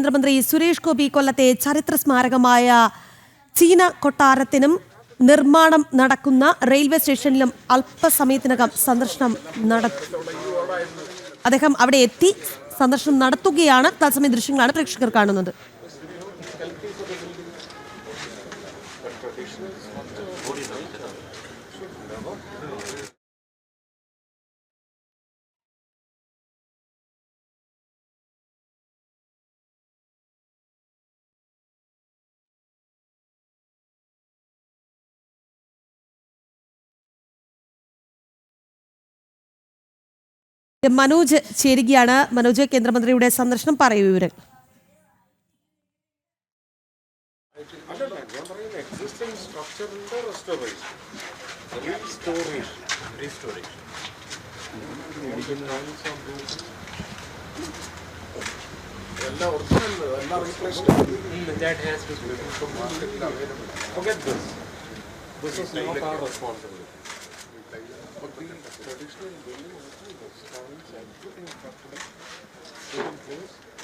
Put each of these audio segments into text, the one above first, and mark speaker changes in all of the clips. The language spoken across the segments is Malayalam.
Speaker 1: കേന്ദ്രമന്ത്രി സുരേഷ് ഗോപി കൊല്ലത്തെ ചരിത്ര സ്മാരകമായ ചീന കൊട്ടാരത്തിനും നിർമ്മാണം നടക്കുന്ന റെയിൽവേ സ്റ്റേഷനിലും അല്പസമയത്തിനകം സന്ദർശനം അദ്ദേഹം അവിടെ എത്തി സന്ദർശനം നടത്തുകയാണ്. തത്സമയ ദൃശ്യങ്ങളാണ് പ്രേക്ഷകർ കാണുന്നത്. മനോജ് ചേരുകയാണ്. മനോജ്, കേന്ദ്രമന്ത്രിയുടെ സന്ദർശനം പറയൂ വിവരങ്ങൾ.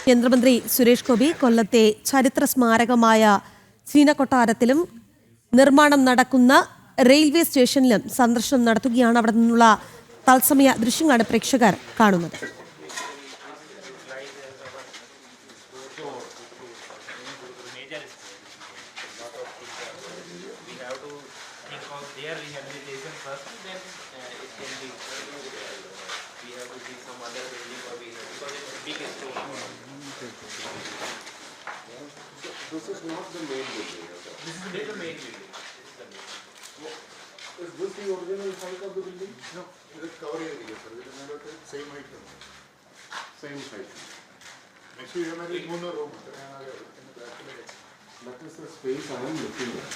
Speaker 1: കേന്ദ്രമന്ത്രി സുരേഷ് ഗോപി കൊല്ലത്തെ ചരിത്ര സ്മാരകമായ ചീന കൊട്ടാരത്തിലും നിർമ്മാണം നടക്കുന്ന റെയിൽവേ സ്റ്റേഷനിലും സന്ദർശനം നടത്തുകയാണ്. അവിടെ നിന്നുള്ള തത്സമയ ദൃശ്യങ്ങളാണ് പ്രേക്ഷകർ കാണുന്നത്.
Speaker 2: This is not the main building. This is the main building. Is this the original height of the building? No, it is cover area, sir. It is not same height. Same height. Actually, we have one room. That is the space I am looking at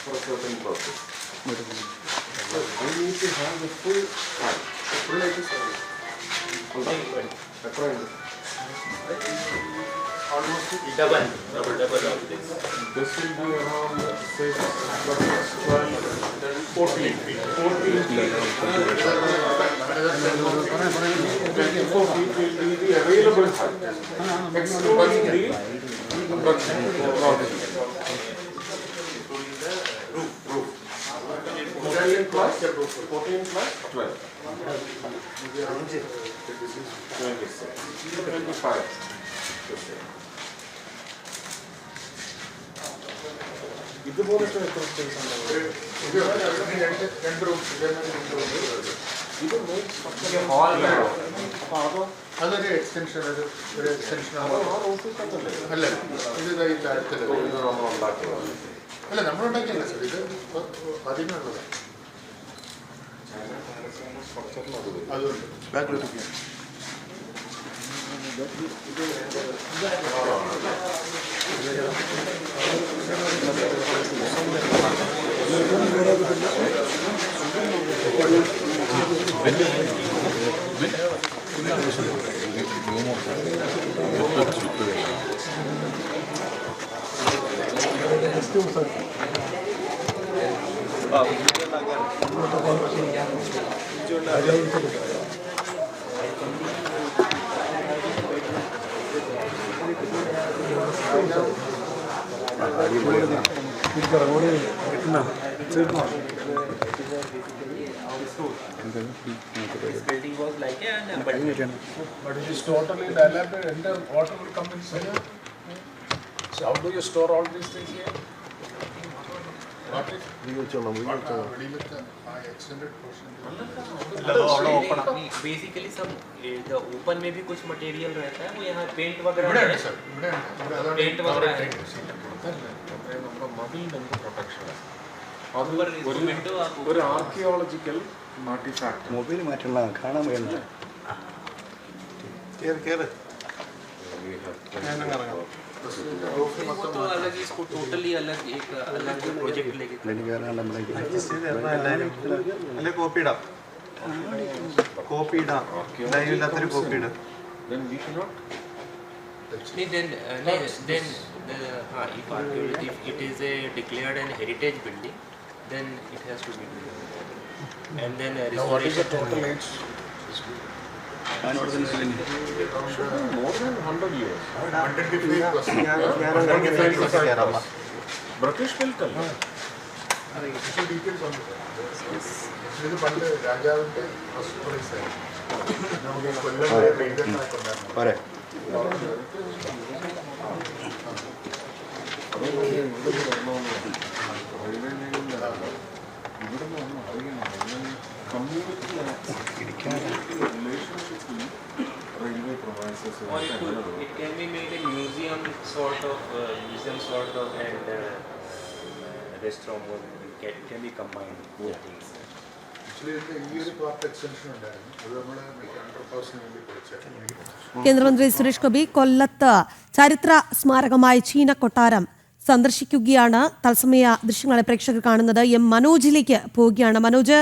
Speaker 2: for a certain purpose. So I need to have the full height. The full height is almost double of this. This will be around 6 plus 12, 14 feet. 14 feet. 24 feet will be the available height. Excluding the construction. Including the roof. 14 plus 12. 25. ഇതുപോലത്തെ എത്ര സ്പേസ് അതൊരു എക്സ്റ്റൻഷൻ ഒരു എക്സ്റ്റൻഷൻ അല്ല ഇത് അല്ല നമ്മളുണ്ടാക്കിയല്ല സാർ ഇത് അതിനുള്ളതാണ്. അതുകൊണ്ട് ബാക്കിലോട്ട്
Speaker 3: This building was like an apartment.
Speaker 2: But it is totally dilapidated and the water will come inside. So how do you store all these things here? Extended portion.
Speaker 3: Basically some the open में भी कुछ मटेरियल रहता है वो यहाँ पेंट वगैरह पेंट वगैरह है
Speaker 2: ഒരു ആർക്കിയോളജിക്കൽ ആർട്ടിഫാക്ട്
Speaker 4: മൊബൈൽ മാറ്റുള്ള കാണാൻ വേണ്ട
Speaker 3: तो अलग इसको टोटली अलग एक अलग प्रोजेक्ट लेके
Speaker 5: അല്ലെ കോപ്പി ഇടാം ലൈവ് ഇല്ലാത്തൊരു കോപ്പി ഇടാം.
Speaker 2: then we should not
Speaker 3: then if it is a declared an heritage building then it has to be and then
Speaker 2: now what is the total age?
Speaker 4: ഞാനിവിടെ തന്നെ ഇല്ലേ?
Speaker 2: More than 100 years.
Speaker 5: കയറാം
Speaker 2: British built അല്ല.
Speaker 6: ഇത് പണ്ട് രാജാവിന്റെ ഹോസ്പിറ്റലൈസ് ആയിരുന്നു. നമുക്ക് ഈ കൊല്ലം റെയിൽവേ ട്രാക്ക് ഉണ്ടായിരുന്നു.
Speaker 5: പോരെ
Speaker 3: Or it can be made a museum sort of and restaurant. It can be combined. Both things.
Speaker 6: Actually ഇതിന്റെ ഈ ഒരു പാർട്ട് എക്സ്റ്റൻഷൻ ഉണ്ടായിരുന്നു. അത് നമ്മൾ അണ്ടർ പാസിന് വേണ്ടി കൊടുച്ചായിരുന്നു.
Speaker 1: കേന്ദ്രമന്ത്രി സുരേഷ് ഗോപി കൊല്ലത്ത് ചരിത്ര സ്മാരകമായ ചീന കൊട്ടാരം സന്ദർശിക്കുകയാണ്. തത്സമയ ദൃശ്യങ്ങളാണ് പ്രേക്ഷകർ കാണുന്നത്. എം മനോജിലേക്ക് പോവുകയാണ്. മനോജ്,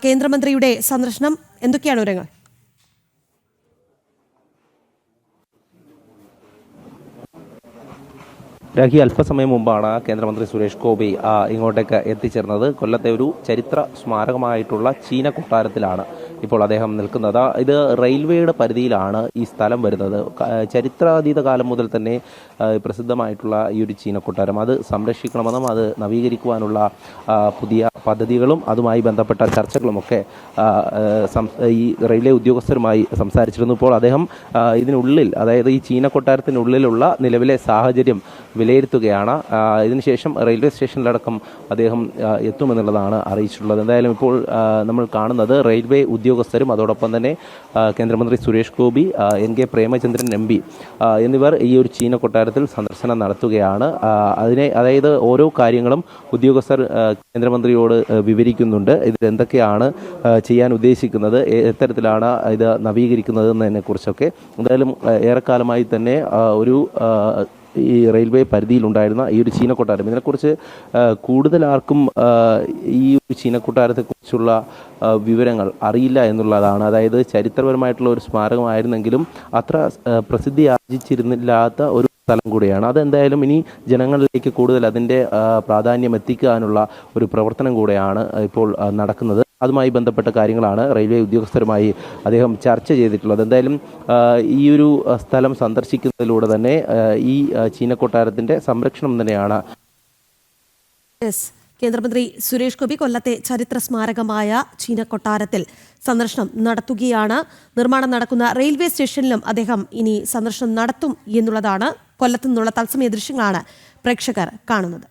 Speaker 1: കേന്ദ്രമന്ത്രിയുടെ സന്ദർശനം എന്തൊക്കെയാണ് വിവരങ്ങൾ?
Speaker 7: രാഖി, അല്പസമയം മുമ്പാണ് കേന്ദ്രമന്ത്രി സുരേഷ് ഗോപി ഇങ്ങോട്ടേക്ക് എത്തിച്ചേർന്നത്. കൊല്ലത്തെ ഒരു ചരിത്ര സ്മാരകമായിട്ടുള്ള ചീന കൊട്ടാരത്തിലാണ് ഇപ്പോൾ അദ്ദേഹം നിൽക്കുന്നത്. ഇത് റെയിൽവേയുടെ പരിധിയിലാണ് ഈ സ്ഥലം വരുന്നത്. ചരിത്രാതീത കാലം മുതൽ തന്നെ പ്രസിദ്ധമായിട്ടുള്ള ഈ ഒരു ചീന കൊട്ടാരം അത് സംരക്ഷിക്കണമെന്നും അത് നവീകരിക്കുവാനുള്ള പുതിയ പദ്ധതികളും അതുമായി ബന്ധപ്പെട്ട ചർച്ചകളുമൊക്കെ ഈ റെയിൽവേ ഉദ്യോഗസ്ഥരുമായി സംസാരിച്ചിരുന്നു. ഇപ്പോൾ അദ്ദേഹം ഇതിനുള്ളിൽ, അതായത് ഈ ചീന കൊട്ടാരത്തിനുള്ളിലുള്ള നിലവിലെ സാഹചര്യം വിലയിരുത്തുകയാണ്. ഇതിനുശേഷം റെയിൽവേ സ്റ്റേഷനിലടക്കം അദ്ദേഹം എത്തുമെന്നുള്ളതാണ് അറിയിച്ചിട്ടുള്ളത്. എന്തായാലും ഇപ്പോൾ നമ്മൾ കാണുന്നത് റെയിൽവേ ഉദ്യോഗസ്ഥരും അതോടൊപ്പം തന്നെ കേന്ദ്രമന്ത്രി സുരേഷ് ഗോപി, NK പ്രേമചന്ദ്രൻ MP എന്നിവർ ഈ ഒരു ചീന കൊട്ടാരത്തിൽ സന്ദർശനം നടത്തുകയാണ്. അതായത് ഓരോ കാര്യങ്ങളും ഉദ്യോഗസ്ഥർ കേന്ദ്രമന്ത്രിയോട് വിവരിക്കുന്നുണ്ട്. ഇതിൽ എന്തൊക്കെയാണ് ചെയ്യാൻ ഉദ്ദേശിക്കുന്നത്, എത്തരത്തിലാണ് ഇത് നവീകരിക്കുന്നത് എന്നതിനെ കുറിച്ചൊക്കെ. എന്തായാലും ഏറെക്കാലമായി തന്നെ ഒരു ഈ റെയിൽവേ പരിധിയിലുണ്ടായിരുന്ന ഈ ഒരു ചീന കൊട്ടാരം, ഇതിനെക്കുറിച്ച് കൂടുതൽ ആർക്കും ഈ ഒരു ചീന കൊട്ടാരത്തെക്കുറിച്ചുള്ള വിവരങ്ങൾ അറിയില്ല എന്നുള്ളതാണ്. അതായത് ചരിത്രപരമായിട്ടുള്ള ഒരു സ്മാരകമായിരുന്നെങ്കിലും അത്ര പ്രസിദ്ധി ആർജിച്ചിരുന്നില്ലാത്ത ഒരു സ്ഥലം കൂടിയാണ്. അതെന്തായാലും ഇനി ജനങ്ങളിലേക്ക് കൂടുതൽ അതിൻ്റെ പ്രാധാന്യം എത്തിക്കാനുള്ള ഒരു പ്രവർത്തനം കൂടെയാണ് ഇപ്പോൾ നടക്കുന്നത്. അതുമായി ബന്ധപ്പെട്ട കാര്യങ്ങളാണ് റെയിൽവേ ഉദ്യോഗസ്ഥരുമായി അദ്ദേഹം ചർച്ച ചെയ്തിട്ടുള്ളത്. എന്തായാലും ഈ ഒരു സ്ഥലം സന്ദർശിക്കുന്നതിലൂടെ തന്നെ ഈ ചീന കൊട്ടാരത്തിൻ്റെ സംരക്ഷണം തന്നെയാണ്.
Speaker 1: കേന്ദ്രമന്ത്രി സുരേഷ് ഗോപി കൊല്ലത്തെ ചരിത്ര സ്മാരകമായ ചീന കൊട്ടാരത്തിൽ സന്ദർശനം നടത്തുകയാണ്. നിർമ്മാണം നടക്കുന്ന റെയിൽവേ സ്റ്റേഷനിലും അദ്ദേഹം ഇനി സന്ദർശനം നടത്തും എന്നുള്ളതാണ്. കൊല്ലത്തു നിന്നുള്ള തത്സമയ ദൃശ്യങ്ങളാണ് പ്രേക്ഷകർ കാണുന്നത്.